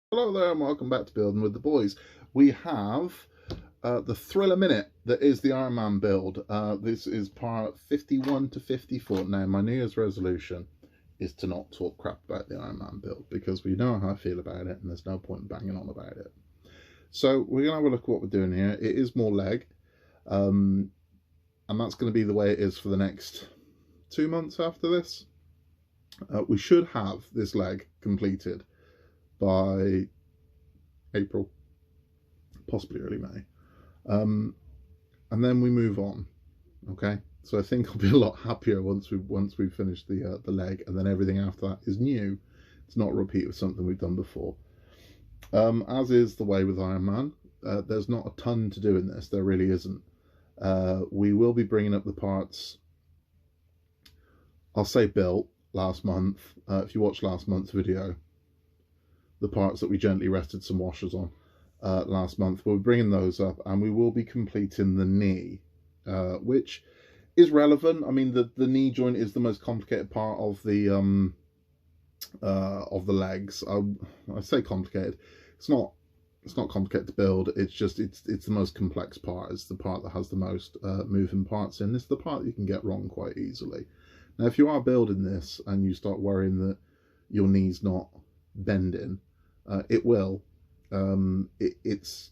Hello there and welcome back to Building with the Boys. We have the thriller minute that is the Ironman build. This is part 51 to 54. Now my New Year's resolution is to not talk crap about the Ironman build because we know how I feel about it and there's no point in banging on about it. So we're going to have a look at what we're doing here. It is more leg and that's going to be the way it is for the next 2 months after this. We should have this leg completed by April, possibly early May, and then we move on. Okay, so I think I'll be a lot happier once we've finished the leg, and then everything after that is new. It's not a repeat of something we've done before. As is the way with Ironman, there's not a ton to do in this. There really isn't. We will be bringing up the parts. I'll say built last month. If you watched last month's video, the parts that we gently rested some washers on last month, we'll be bringing those up, and we will be completing the knee, which is relevant. I mean, the knee joint is the most complicated part of the legs. I say complicated. It's not complicated to build. It's just it's the most complex part. It's the part that has the most moving parts in. It's the part that you can get wrong quite easily. Now, if you are building this and you start worrying that your knee's not bending, it will. It's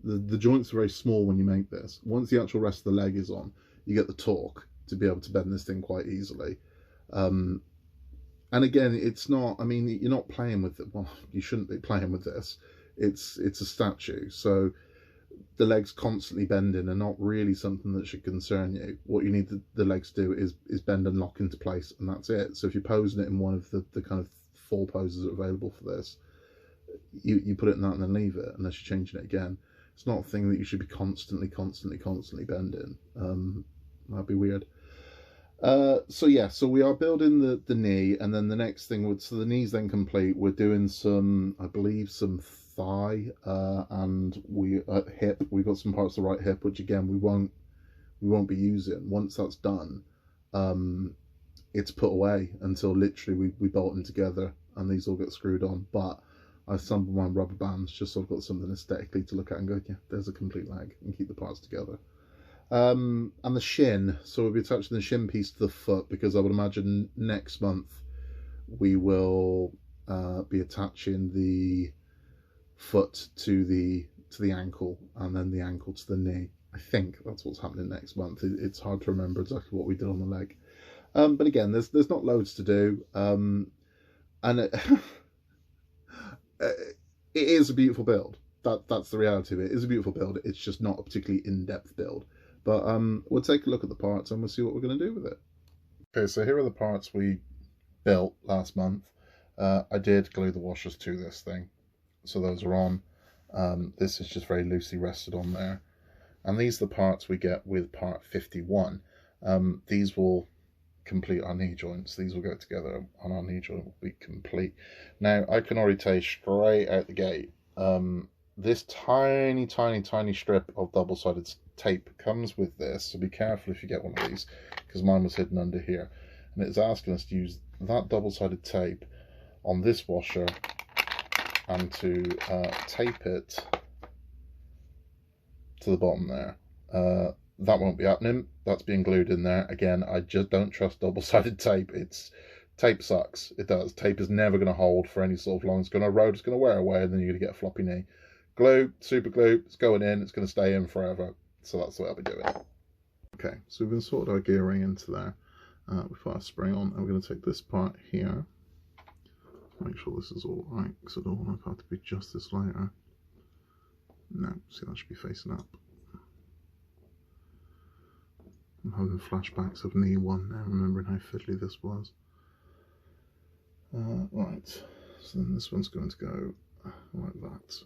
the joints are very small when you make this. Once the actual rest of the leg is on, you get the torque to be able to bend this thing quite easily. And again, it's not. I mean, you're not playing with it. Well, you shouldn't be playing with this. It's a statue, so the legs constantly bending are not really something that should concern you. What you need the legs to do is bend and lock into place, and that's it. So if you're posing it in one of the kind of 4 poses that are available for this, you put it in that and then leave it unless you're changing it again. It's not a thing that you should be constantly bending. That'd be weird. So yeah, so we are building the knee, and then the next thing would, so the knee's then complete, we're doing some, I believe, some thigh and hip. We've got some parts of the right hip which again we won't be using. Once that's done, it's put away until literally we bolt them together and these all get screwed on. But I assembled my rubber bands just so I've got something aesthetically to look at and go, yeah, there's a complete leg, and keep the parts together. And the shin, so we'll be attaching the shin piece to the foot, because I would imagine next month we will be attaching the foot to the ankle, and then the ankle to the knee. I think that's what's happening next month. It's hard to remember exactly what we did on the leg. But again, there's not loads to do. And it is a beautiful build. That's the reality of it. It is a beautiful build. It's just not a particularly in-depth build. But we'll take a look at the parts and we'll see what we're going to do with it. Okay, so here are the parts we built last month. I did glue the washers to this thing, so those are on. This is just very loosely rested on there. And these are the parts we get with part 51. These will complete our knee joints. These will go together and our knee joint will be complete. Now, I can already tell you straight out the gate, this tiny strip of double-sided tape comes with this, so be careful if you get one of these, because mine was hidden under here, and it's asking us to use that double-sided tape on this washer and to tape it to the bottom there. That won't be happening. That's being glued in there. Again, I just don't trust double-sided tape. Tape sucks. It does. Tape is never going to hold for any sort of long. It's going to erode, it's going to wear away, and then you're going to get a floppy knee. Glue, super glue, it's going in, it's going to stay in forever. So that's the way I'll be doing it. Okay, so we've inserted our gearing into there. We put our spring on, and we're going to take this part here. Make sure this is all right, because I don't want it to be just this later. No, see, that should be facing up. I'm having flashbacks of knee 1 now, remembering how fiddly this was. Right, so then this one's going to go like that.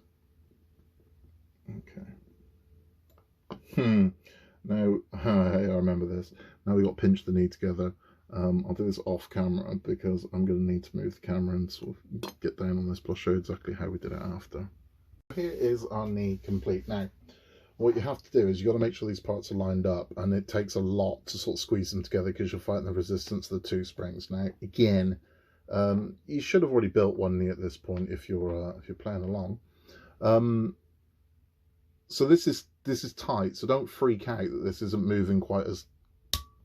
Okay. Now, I remember this. Now we got to pinch the knee together. I'll do this off camera because I'm going to need to move the camera and sort of get down on this, but I'll show you exactly how we did it after. Here is our knee complete. Now, what you have to do is you've got to make sure these parts are lined up, and it takes a lot to sort of squeeze them together because you're fighting the resistance of the 2 springs. Now, again, You should have already built one knee at this point if you're playing along. So this is tight, so don't freak out that this isn't moving quite as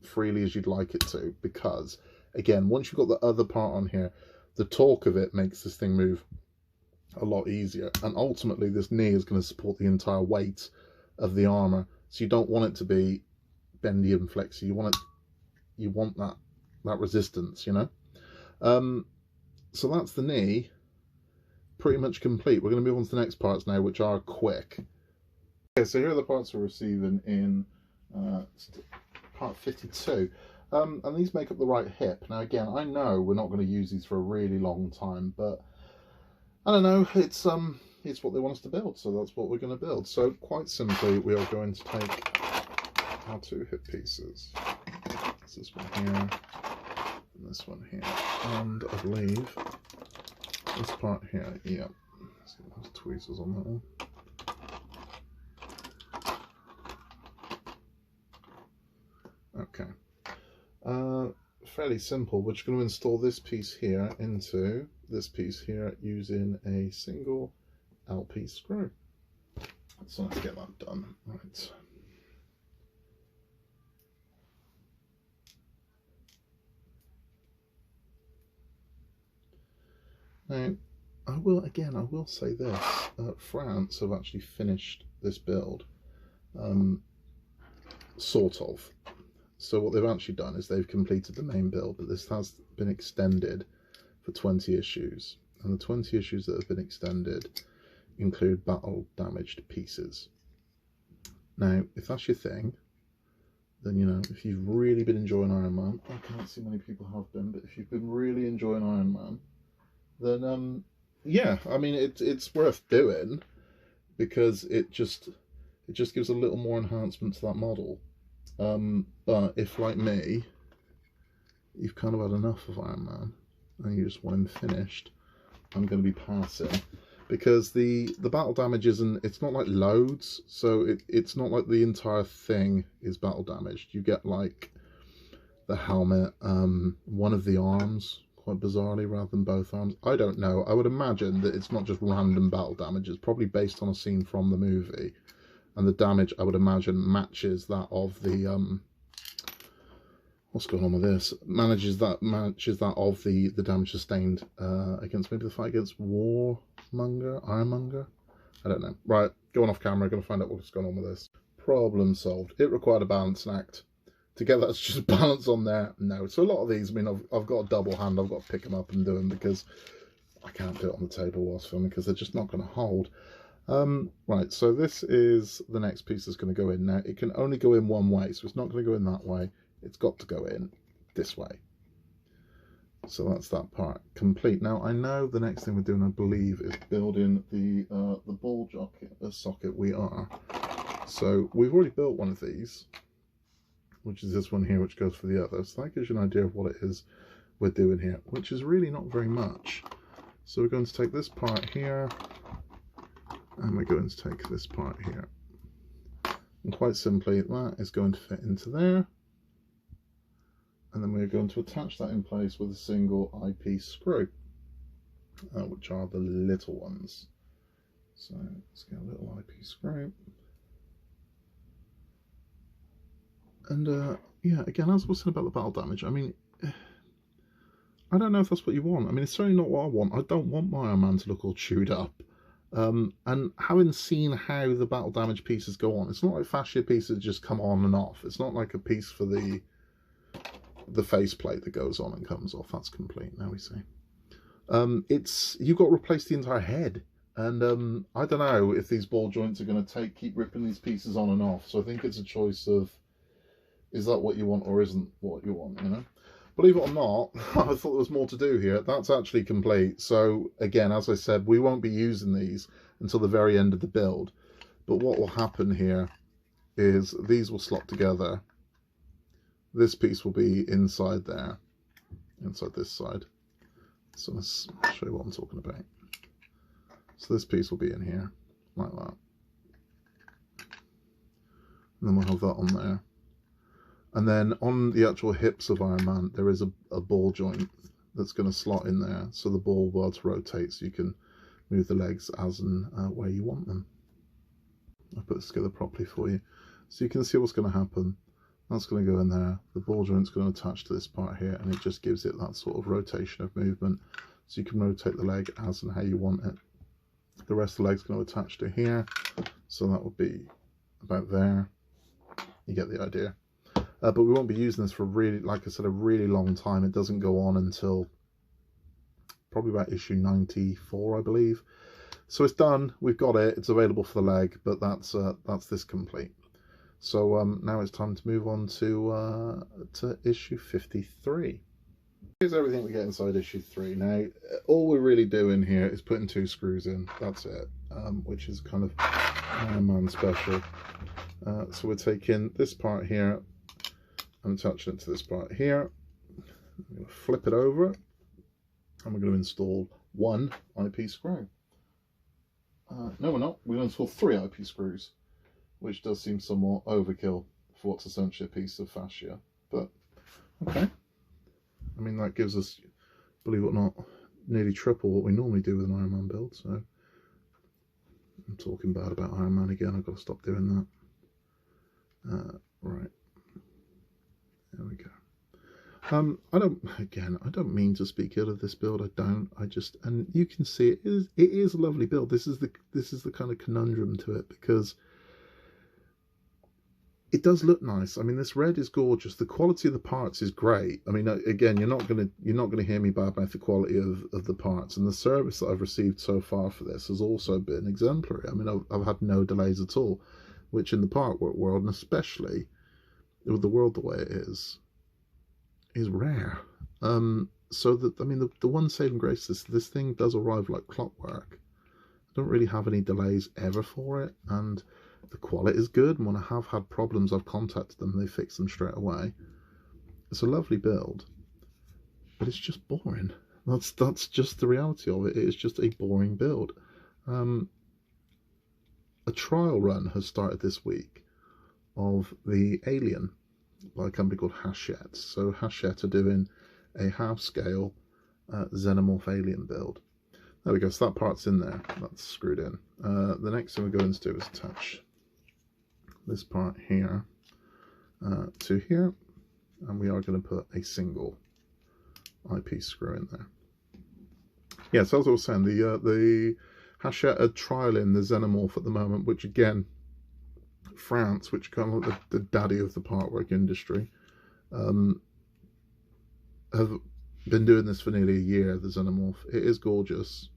freely as you'd like it to, because again, once you've got the other part on here, the torque of it makes this thing move a lot easier, and ultimately this knee is going to support the entire weight of the armor, so you don't want it to be bendy and flexy. You want that resistance, you know. So that's the knee pretty much complete. We're going to move on to the next parts now, which are quick. Okay, so here are the parts we're receiving in part 52. And these make up the right hip. Now again, I know we're not going to use these for a really long time, but I don't know, it's what they want us to build, so that's what we're going to build. So quite simply, we are going to take our two hip pieces. It's this one here, and this one here, and I believe this part here, yeah. Let's see, there's tweezers on that one. Okay, fairly simple. We're just going to install this piece here into this piece here using a single LP screw. So let's get that done. Right. Now, I will say this, France have actually finished this build, sort of. So what they've actually done is they've completed the main build, but this has been extended for 20 issues. And the 20 issues that have been extended include battle damaged pieces. Now, if that's your thing, then, you know, if you've really been enjoying Ironman, I can't see many people have been, but if you've been really enjoying Ironman, then yeah, I mean, it's worth doing, because it just gives a little more enhancement to that model. But if, like me, you've kind of had enough of Ironman and you just want him finished, I'm going to be passing, because the battle damage it's not like loads, so it's not like the entire thing is battle damaged. You get like the helmet, one of the arms, quite bizarrely, rather than both arms. I don't know. I would imagine that it's not just random battle damage. It's probably based on a scene from the movie, and the damage, I would imagine, matches that of the what's going on with this? Matches that of the damage sustained against maybe the fight against Ironmonger. I don't know. Right, going off camera. Going to find out what's going on with this. Problem solved. It required a balancing act. To get that just balance on there, no. So a lot of these, I mean, I've got a double hand. I've got to pick them up and do them, because I can't do it on the table whilst filming, because they're just not going to hold. Right, so this is the next piece that's going to go in. Now, it can only go in one way, so it's not going to go in that way. It's got to go in this way. So that's that part complete. Now, I know the next thing we're doing, I believe, is building the ball socket. We are. So we've already built one of these, which is this one here, which goes for the other. So that gives you an idea of what it is we're doing here, which is really not very much. So we're going to take this part here, and we're going to take this part here. And quite simply, that is going to fit into there. And then we're going to attach that in place with a single eyepiece screw, which are the little ones. So let's get a little eyepiece screw. And yeah, again, as I was saying about the battle damage, I mean, I don't know if that's what you want. I mean, it's certainly not what I want. I don't want my Iron Man to look all chewed up. And having seen how the battle damage pieces go on, it's not like fascia pieces just come on and off. It's not like a piece for the faceplate that goes on and comes off. That's complete, now we see. You've got to replace the entire head. And I don't know if these ball joints are going to keep ripping these pieces on and off. So I think it's a choice of, is that what you want or isn't what you want, you know? Believe it or not, I thought there was more to do here. That's actually complete. So again, as I said, we won't be using these until the very end of the build. But what will happen here is these will slot together. This piece will be inside there, inside this side. So let's show you what I'm talking about. So this piece will be in here, like that. And then we'll have that on there. And then on the actual hips of Iron Man, there is a ball joint that's going to slot in there, so the ball will be able to rotate, so you can move the legs as and where you want them. I'll put this together properly for you, so you can see what's going to happen. That's going to go in there, the ball joint's going to attach to this part here, and it just gives it that sort of rotation of movement, so you can rotate the leg as and how you want it. The rest of the leg's going to attach to here, so that would be about there. You get the idea. But we won't be using this for really, like I said, a really long time. It doesn't go on until probably about issue 94, I believe. So it's done. We've got it. It's available for the leg, but that's this complete. So now it's time to move on to issue 53. Here's everything we get inside issue 3. Now, all we're really doing here is putting 2 screws in. That's it, which is kind of Ironman special. So we're taking this part here and attaching it to this part here. I'm going to flip it over, and we're going to install 1 IP screw. No, we're not. We're going to install 3 IP screws, which does seem somewhat overkill for what's essentially a piece of fascia. But, okay. I mean, that gives us, believe it or not, nearly triple what we normally do with an Ironman build. So, I'm talking bad about Ironman again. I've got to stop doing that. Right. There we go. I don't mean to speak ill of this build. And you can see it is a lovely build. This is the kind of conundrum to it, because it does look nice. I mean, this red is gorgeous. The quality of the parts is great. I mean, again, you're not gonna hear me badmouth the quality of the parts, and the service that I've received so far for this has also been exemplary. I mean, I've had no delays at all, which in the part world, and especially with the world the way it is rare. So that, I mean, the one saving grace is this thing does arrive like clockwork. I don't really have any delays ever for it, and the quality is good, and when I have had problems, I've contacted them and they fix them straight away. It's a lovely build, but it's just boring. That's just the reality of it. It is just a boring build. A trial run has started this week of the Alien by a company called Hachette. So Hachette are doing a half-scale Xenomorph Alien build. There we go, so that part's in there, that's screwed in. The next thing we're going to do is attach this part here to here, and we are going to put a single IP screw in there. Yeah, so as I was saying, the Hachette are trialing the Xenomorph at the moment, which again, France, which kind of like the daddy of the partwork industry, have been doing this for nearly a year, the Xenomorph. It is gorgeous.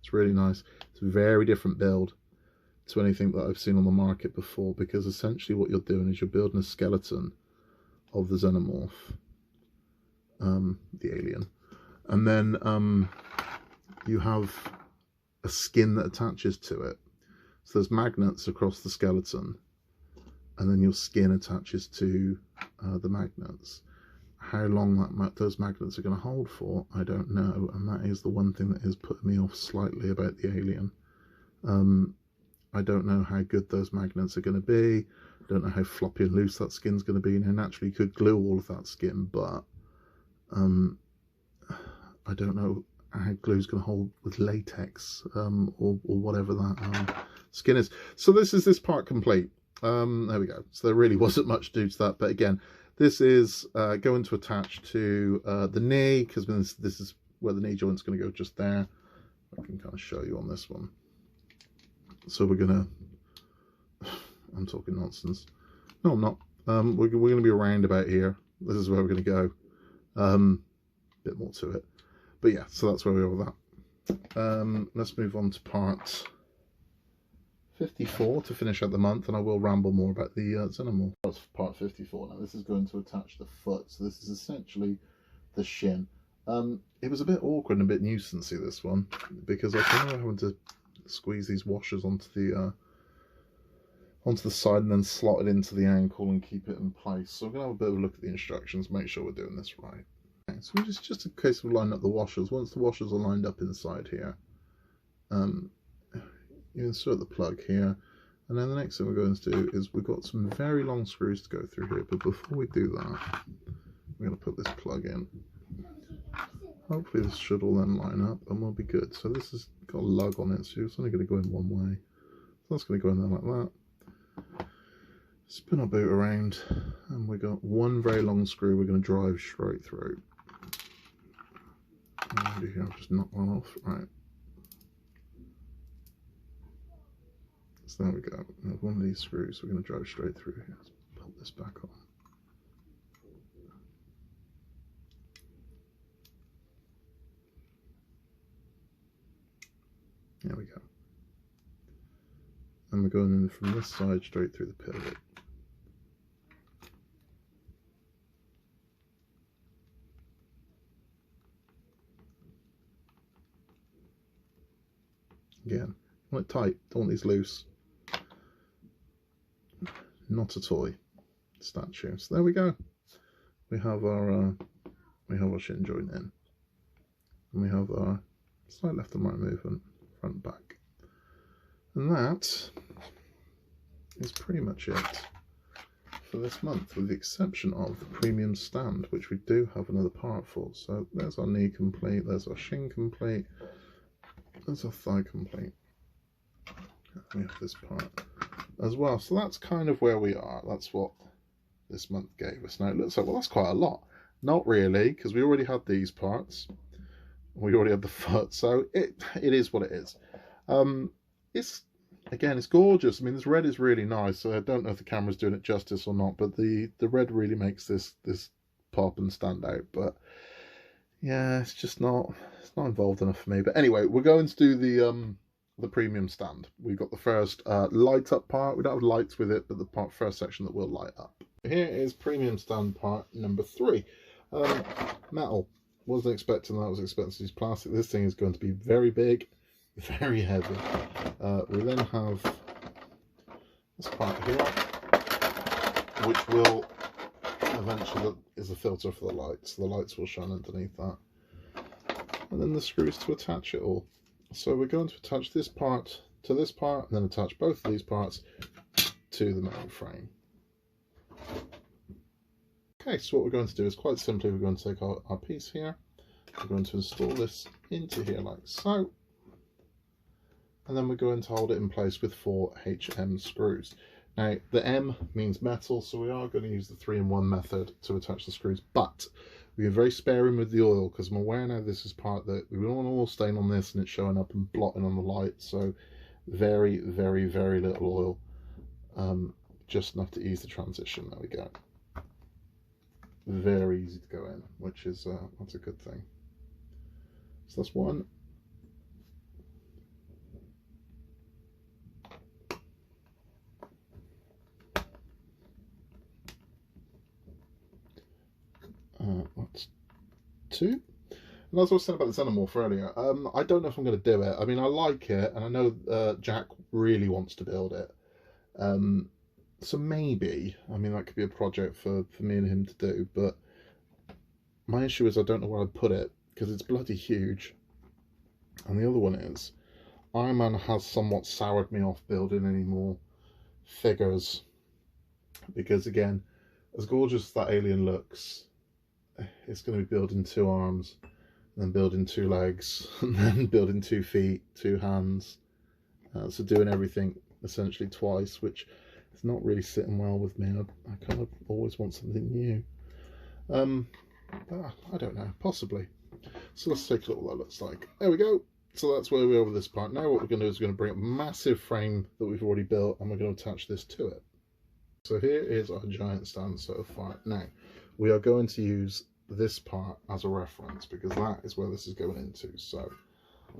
It's really nice. It's a very different build to anything that I've seen on the market before, because essentially what you're doing is you're building a skeleton of the Xenomorph, the alien, and then you have a skin that attaches to it. So there's magnets across the skeleton, and then your skin attaches to the magnets. How long those magnets are going to hold for, I don't know, and that is the one thing that is putting me off slightly about the Alien. I don't know how good those magnets are going to be. I don't know how floppy and loose that skin's going to be. Now, naturally, you could glue all of that skin, but I don't know how glue's going to hold with latex or whatever that skin is. So this part complete. There we go. So there really wasn't much to do to that, but again, this is going to attach to the knee, because this is where the knee joint's going to go, just there. I can kind of show you on this one. So we're going to, I'm talking nonsense. No, I'm not. We're going to be around about here. This is where we're going to go. Bit more to it. But yeah, so that's where we are with that. Let's move on to part 54 to finish out the month, and I will ramble more about the Xenomorph. That's part 54 now. This is going to attach the foot, so this is essentially the shin. It was a bit awkward and a bit nuisancey, this one, because I was having to squeeze these washers onto the side and then slot it into the ankle and keep it in place. So I'm going to have a bit of a look at the instructions, make sure we're doing this right. Okay, so just in case we line up the washers, once the washers are lined up inside here, you insert the plug here, and then the next thing we're going to do is we've got some very long screws to go through here, but before we do that, we're going to put this plug in. hopefully this should all then line up and we'll be good. So this has got a lug on it, so it's only going to go in one way. So that's going to go in there like that. Spin our boot around, and we got one very long screw we're going to drive straight through. I'll just knock one off. Right. So there we go. We have one of these screws we're going to drive straight through here. Let's pop this back on. There we go. And we're going in from this side straight through the pivot. Again, want it tight, don't want these loose. Not a toy statue. So there we go. We have our shin joint in, and we have our slight left and right movement, front and back, and that is pretty much it for this month, with the exception of the premium stand, which we do have another part for. So there's our knee complete, there's our shin complete, there's our thigh complete. We have this part as well. So that's kind of where we are. That's what this month gave us. Now it looks like, well, that's quite a lot. Not really, because we already had these parts. We already had the foot, so it is what it is. It's gorgeous. I mean, this red is really nice. So I don't know if the camera's doing it justice or not, but the red really makes this pop and stand out. But yeah, it's not involved enough for me. But anyway, we're going to do the premium stand. We've got the first light up part. We don't have lights with it, but the first section that will light up. Here is premium stand part number 3. Metal. Wasn't expecting that. I was expecting to use plastic. This thing is going to be very big, very heavy. We then have this part here, which will eventually is a filter for the lights. The lights will shine underneath that. And then the screws to attach it all. So we're going to attach this part to this part, and then attach both of these parts to the metal frame. Okay, so what we're going to do is quite simply, we're going to take our piece here, we're going to install this into here like so, and then we're going to hold it in place with 4 HM screws. Now, the M means metal, so we are going to use the 3-in-1 method to attach the screws, but we are very sparing with the oil, because I'm aware now this is part that we don't want oil stain on this and it's showing up and blotting on the light, so very, very, very little oil, just enough to ease the transition. There we go. Very easy to go in, which is that's a good thing. So that's one. That's 2. And as I was saying about the Xenomorph earlier, I don't know if I'm going to do it. I mean, I like it, and I know Jack really wants to build it. So maybe, I mean, that could be a project for me and him to do, but my issue is I don't know where I'd put it, because it's bloody huge. And the other one is, Ironman has somewhat soured me off building any more figures, because again, as gorgeous as that alien looks, it's going to be building 2 arms, and then building 2 legs, and then building 2 feet, 2 hands, so doing everything essentially twice, which it's not really sitting well with me. I kind of always want something new. But I don't know, possibly. So let's take a look at what that looks like. There we go. So that's where we are with this part. Now what we're going to do is we're going to bring up a massive frame that we've already built, and we're going to attach this to it. So here is our giant stand so far. Now we are going to use this part as a reference, because that is where this is going into. So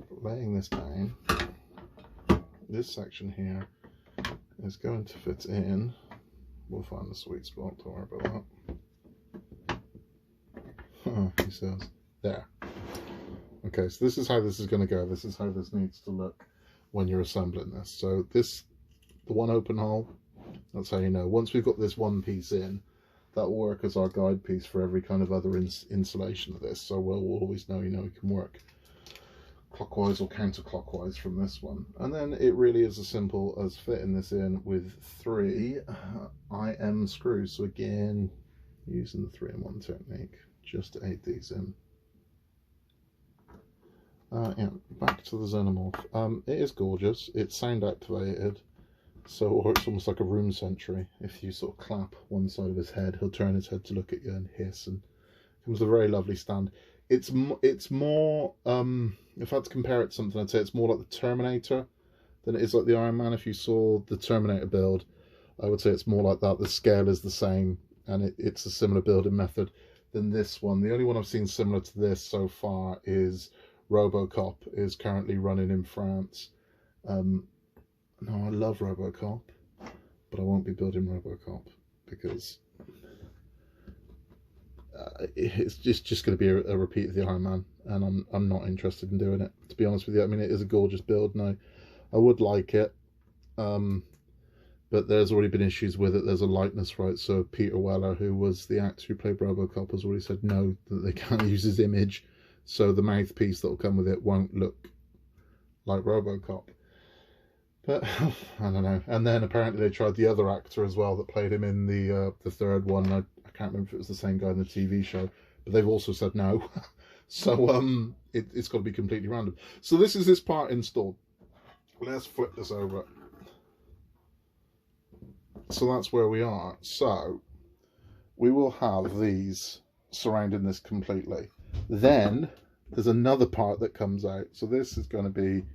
laying this down, this section here is going to fit in. We'll find the sweet spot, don't worry about that. He says there. Okay, so this is how this is going to go. This is how this needs to look when you're assembling this. So this, the one open hole, that's how you know. Once we've got this one piece in, that will work as our guide piece for every kind of other installation of this. So we'll always know, you know, we can work clockwise or counterclockwise from this one. And then it really is as simple as fitting this in with 3 IM screws. So again, using the 3-in-1 technique just to aid these in. Yeah, back to the Xenomorph. It is gorgeous. It's sound activated, so, or it's almost like a room sentry. If you sort of clap one side of his head, he'll turn his head to look at you and hiss, and it comes with a very lovely stand. It's more, if I had to compare it to something, I'd say it's more like the Terminator than it is like the Iron Man. If you saw the Terminator build, I would say it's more like that. The scale is the same, and it's a similar building method than this one. The only one I've seen similar to this so far is RoboCop, is currently running in France. No, I love RoboCop, but I won't be building RoboCop because it's just going to be a repeat of the Iron Man, and I'm not interested in doing it, to be honest with you. I mean, it is a gorgeous build, and I would like it, but there's already been issues with it. There's a likeness right, so Peter Weller, who was the actor who played RoboCop, has already said no, that they can't use his image, so the mouthpiece that will come with it won't look like RoboCop. But I don't know. And then apparently they tried the other actor as well that played him in the third one. I can't remember if it was the same guy in the TV show, but they've also said no. So it's got to be completely random. So this is this part installed. Let's flip this over. So that's where we are. So we will have these surrounding this completely. Then there's another part that comes out. So this is going to be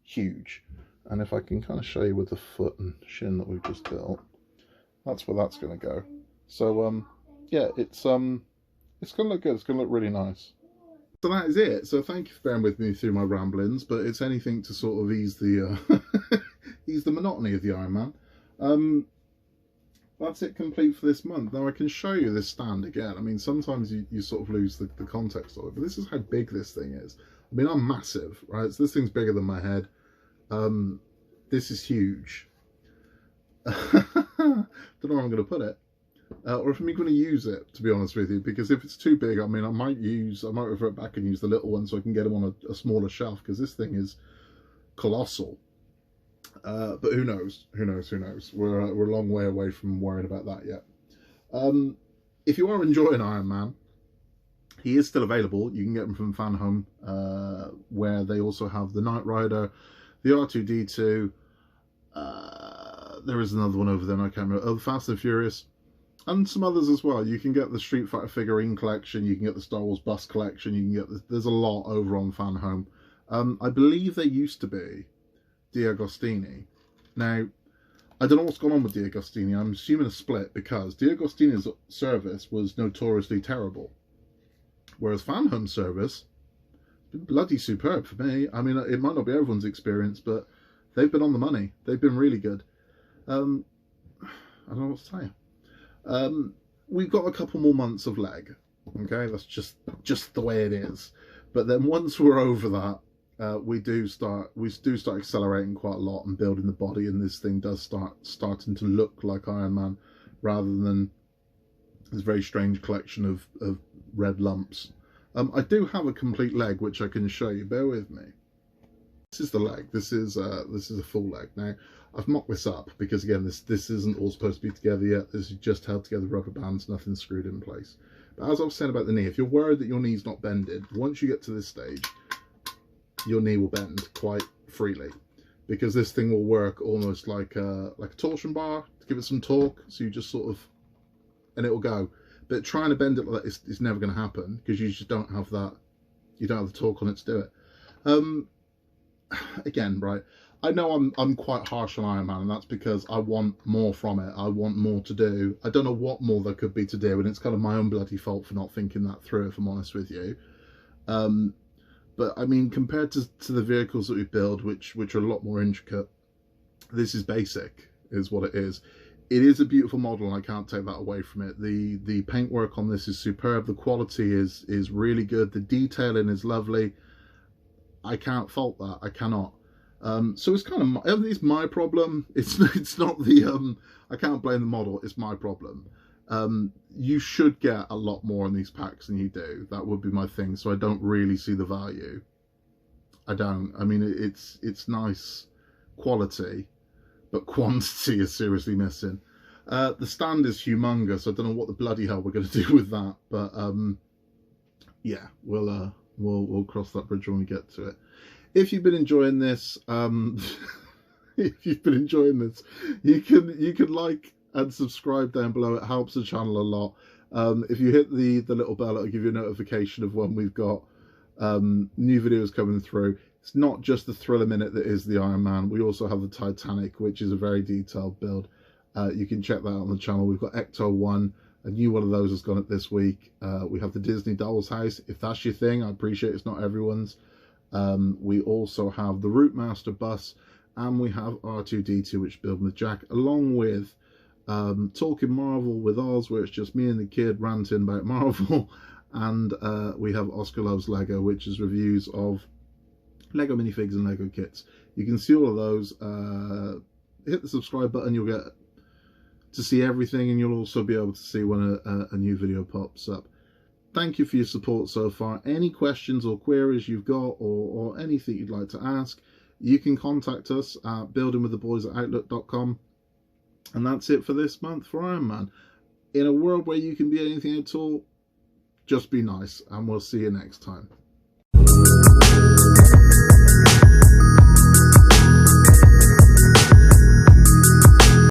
huge. And if I can kind of show you with the foot and shin that we've just built, that's where that's going to go. So yeah, it's going to look good. It's going to look really nice. So that is it. So thank you for bearing with me through my ramblings, but it's anything to sort of ease the ease the monotony of the Iron Man. That's it complete for this month. Now I can show you this stand again. I mean, sometimes you sort of lose the context of it, but this is how big this thing is. I mean, I'm massive, right? So this thing's bigger than my head. This is huge. Don't know where I'm going to put it, or if I'm going to use it, to be honest with you, because if it's too big, I mean, I might revert back and use the little one so I can get them on a smaller shelf, because this thing is colossal. But who knows? Who knows? Who knows? We're a long way away from worrying about that yet. If you are enjoying Iron Man, he is still available. You can get him from Fanhome, where they also have the Knight Rider, the R2-D2, there is another one over there, I can't remember, the Fast and Furious, and some others as well. You can get the Street Fighter figurine collection, you can get the Star Wars bus collection, you can get there's a lot over on Fanhome. I believe they used to be D'Agostini. Now, I don't know what's gone on with D'Agostini. I'm assuming a split, because D'Agostini's service was notoriously terrible, whereas Fanhome's service bloody superb for me. I mean, it might not be everyone's experience, but they've been on the money. They've been really good. I don't know what to tell you. We've got a couple more months of leg. Okay, that's just the way it is. But then once we're over that, we do start accelerating quite a lot and building the body, and this thing does starting to look like Iron Man, rather than this very strange collection of red lumps. I do have a complete leg which I can show you. Bear with me. This is the leg. This is a full leg. Now I've mocked this up because again this isn't all supposed to be together yet. This is just held together with rubber bands, nothing screwed in place. But as I was saying about the knee, if you're worried that your knee's not bended, once you get to this stage, your knee will bend quite freely, because this thing will work almost like a torsion bar to give it some torque. So you just sort of, and it will go. But trying to bend it like that is never going to happen, because you just don't have that. You don't have the torque on it to do it. Again, right? I know I'm quite harsh on Iron Man, and that's because I want more from it. I want more to do. I don't know what more there could be to do, and it's kind of my own bloody fault for not thinking that through, if I'm honest with you. But I mean, compared to the vehicles that we build, which are a lot more intricate, this is basic, is what it is. It is a beautiful model, and I can't take that away from it. The paintwork on this is superb. The quality is really good. The detailing is lovely. I can't fault that. I cannot. So it's kind of, it's my problem. It's not the I can't blame the model. It's my problem. You should get a lot more in these packs than you do. That would be my thing. So I don't really see the value. I don't. I mean, it's nice quality, but quantity is seriously missing. The stand is humongous. I don't know what the bloody hell we're going to do with that, but yeah, we'll cross that bridge when we get to it. If you've been enjoying this, if you've been enjoying this, you can like and subscribe down below. It helps the channel a lot. If you hit the little bell, it'll give you a notification of when we've got new videos coming through. It's not just the thriller minute that is the Ironman. We also have the Titanic, which is a very detailed build. You can check that out on the channel. We've got Ecto 1. A new one of those has gone up this week. We have the Disney Doll's House. If that's your thing, I appreciate it's not everyone's. We also have the Route Master bus, and we have R2-D2, which is building with Jack, along with Talking Marvel with Oz, where it's just me and the kid ranting about Marvel. And we have Oscar Loves Lego, which is reviews of Lego minifigs and Lego kits. You can see all of those. Hit the subscribe button, you'll get to see everything, and you'll also be able to see when a new video pops up. Thank you for your support so far. Any questions or queries you've got, or anything you'd like to ask, you can contact us at buildingwiththeboys@outlook.com. And that's it for this month for Ironman. In a world where you can be anything at all, just be nice, and we'll see you next time.